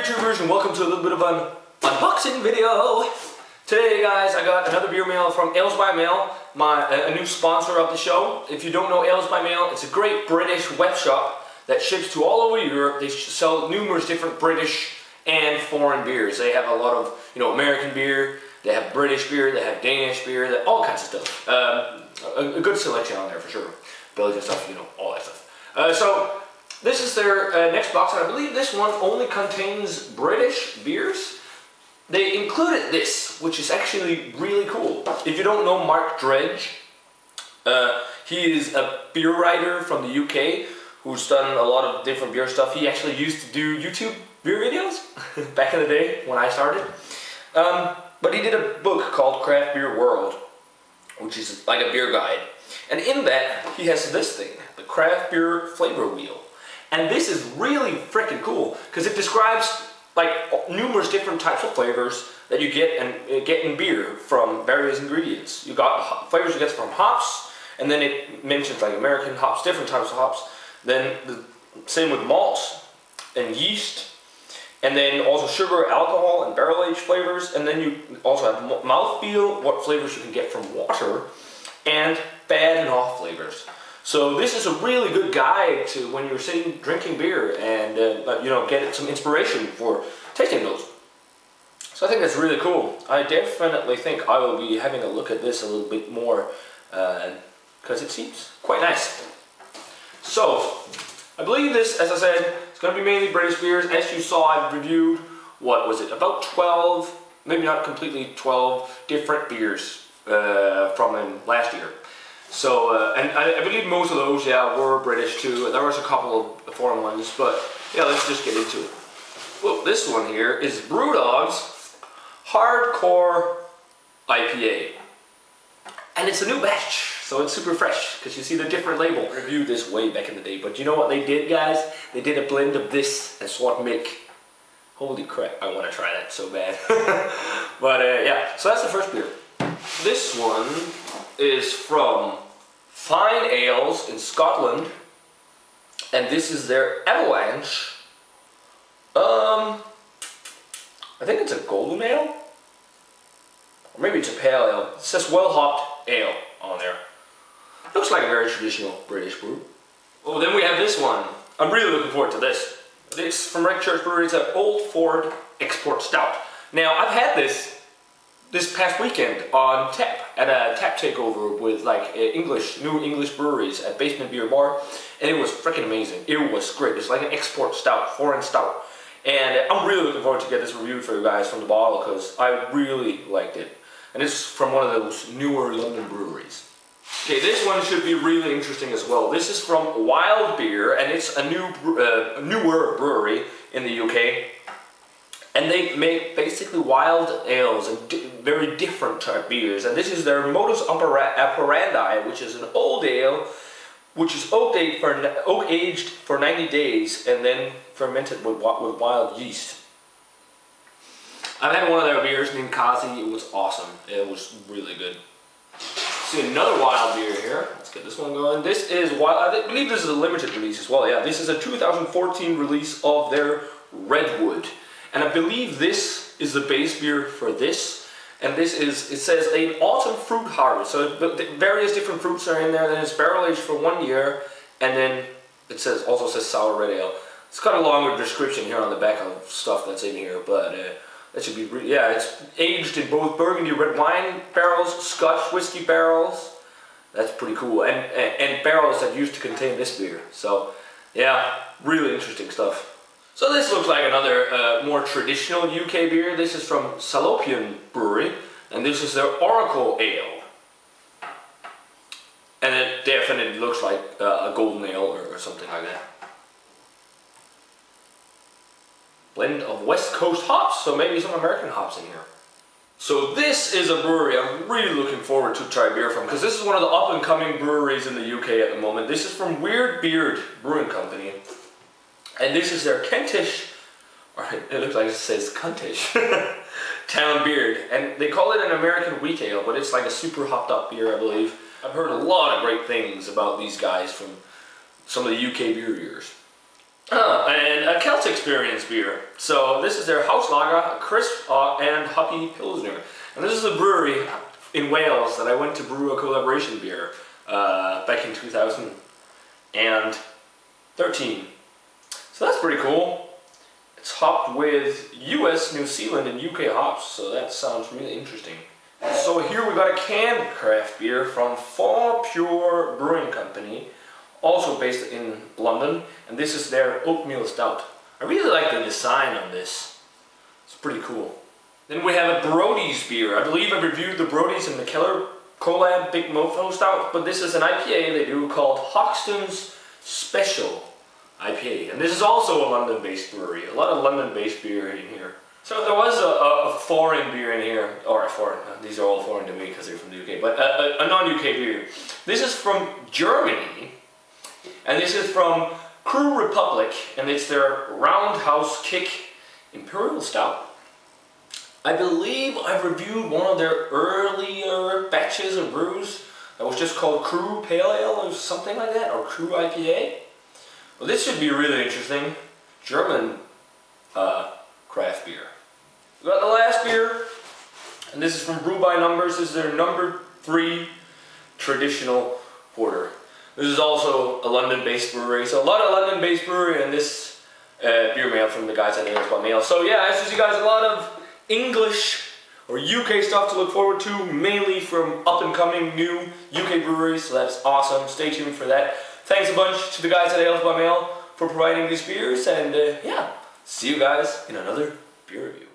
YouTubers, and welcome to a little bit of an unboxing video. Today guys, I got another beer mail from Ales by Mail, a new sponsor of the show. If you don't know Ales by Mail, it's a great British web shop that ships to all over Europe. They sell numerous different British and foreign beers. They have a lot of, American beer, they have British beer, they have Danish beer, all kinds of stuff. A good selection on there for sure. Belgian stuff, all that stuff. So this is their next box, and I believe this one only contains British beers. They included this, which is actually really cool. If you don't know Mark Dredge, he is a beer writer from the UK who's done a lot of different beer stuff. He actually used to do YouTube beer videos back in the day when I started. But he did a book called Craft Beer World, which is like a beer guide. And in that, he has this thing, the Craft Beer Flavor Wheel. And this is really freaking cool because it describes like numerous different types of flavors that you get in beer from various ingredients. You got flavors you get from hops, and then it mentions like American hops, different types of hops. Then the same with malts and yeast, and then also sugar, alcohol, and barrel-aged flavors. And then you also have mouthfeel, what flavors you can get from water, and bad and off flavors. So this is a really good guide to when you're sitting drinking beer and get some inspiration for tasting those. So I think that's really cool. I definitely think I will be having a look at this a little bit more because it seems quite nice. So I believe this, as I said, it's going to be mainly British beers. As you saw, I've reviewed, what was it, about 12, maybe not completely 12 different beers from them last year. So, and I believe most of those, were British too. There was a couple of foreign ones, but let's just get into it. Well, this one here is Brewdog's Hardcore IPA. And it's a new batch, so it's super fresh, because you see the different label. I reviewed this way back in the day, but you know what they did, guys? They did a blend of this and Swart Mick. Holy crap, I want to try that so bad. But so that's the first beer. This one is from Fine Ales in Scotland, and this is their Avalanche. I think it's a golden ale, or maybe it's a pale ale. It says well hopped ale on there. Looks like a very traditional British brew. Oh, then we have this one. I'm really looking forward to this. This from Red Church Brewery. It's an Old Ford Export Stout. Now I've had this past weekend on tap at a tap takeover with like new English breweries at Basement Beer Bar, and it was freaking amazing. It was great. It's like an export stout, foreign stout, and I'm really looking forward to get this reviewed for you guys from the bottle because I really liked it. And it's from one of those newer London breweries. Okay, this one should be really interesting as well. This is from Wild Beer, and it's a newer brewery in the UK. And they make basically wild ales and very different type beers. And this is their modus operandi, which is an old ale, which is oak aged for 90 days and then fermented with wild yeast. I've had one of their beers named Kazi. It was awesome. It was really good. See another wild beer here. Let's get this one going. This is wild. I believe this is a limited release as well. Yeah, this is a 2014 release of their Redwood. And I believe this is the base beer for this. And this is, it says an autumn fruit harvest. So various different fruits are in there. Then it's barrel aged for 1 year. And then it also says sour red ale. It's got a longer description here on the back of stuff that's in here. But that should be, it's aged in both Burgundy red wine barrels, Scotch whiskey barrels. That's pretty cool. And barrels that used to contain this beer. So yeah, really interesting stuff. So this looks like another more traditional UK beer. This is from Salopian Brewery, and this is their Oracle Ale. And it definitely looks like a golden ale or something like that. Blend of West Coast hops, so maybe some American hops in here. So this is a brewery I'm really looking forward to try beer from, because this is one of the up-and-coming breweries in the UK at the moment. This is from Weird Beard Brewing Company. And this is their Kentish, or it looks like it says Cuntish, Town Beard. And they call it an American wheat ale, but it's like a super hopped up beer, I believe. I've heard a lot of great things about these guys from some of the UK beer reviewers. And a Celtic Experience beer. So this is their House Lager, a crisp and hoppy Pilsner. And this is a brewery in Wales that I went to brew a collaboration beer back in 2013. So that's pretty cool. It's hopped with US, New Zealand, and UK hops, so that sounds really interesting. So here we got a canned craft beer from Far Pure Brewing Company, also based in London, and this is their Oatmeal Stout. I really like the design on this. It's pretty cool. Then we have a Brody's beer. I believe I reviewed the Brody's and the Keller Collab Big Mofo Stout, but this is an IPA they do called Hoxton's Special IPA. And this is also a London-based brewery. A lot of London-based beer in here. So there was a foreign beer in here, or foreign, these are all foreign to me because they're from the UK, but a non-UK beer. This is from Germany, and this is from Crew Republic, and it's their Roundhouse Kick Imperial Stout. I believe I've reviewed one of their earlier batches of brews that was just called Crew Pale Ale or something like that, or Crew IPA. Well, this should be really interesting. German craft beer. We got the last beer, and this is from Brew by Numbers. This is their number 3 traditional porter. This is also a London-based brewery, so a lot of London-based brewery, and this beer mail from the guys at Ales by Mail. So yeah, as you guys, a lot of English or UK stuff to look forward to, mainly from up-and-coming new UK breweries, so that's awesome. Stay tuned for that. Thanks a bunch to the guys at Ales by Mail for providing these beers, and yeah, see you guys in another beer review.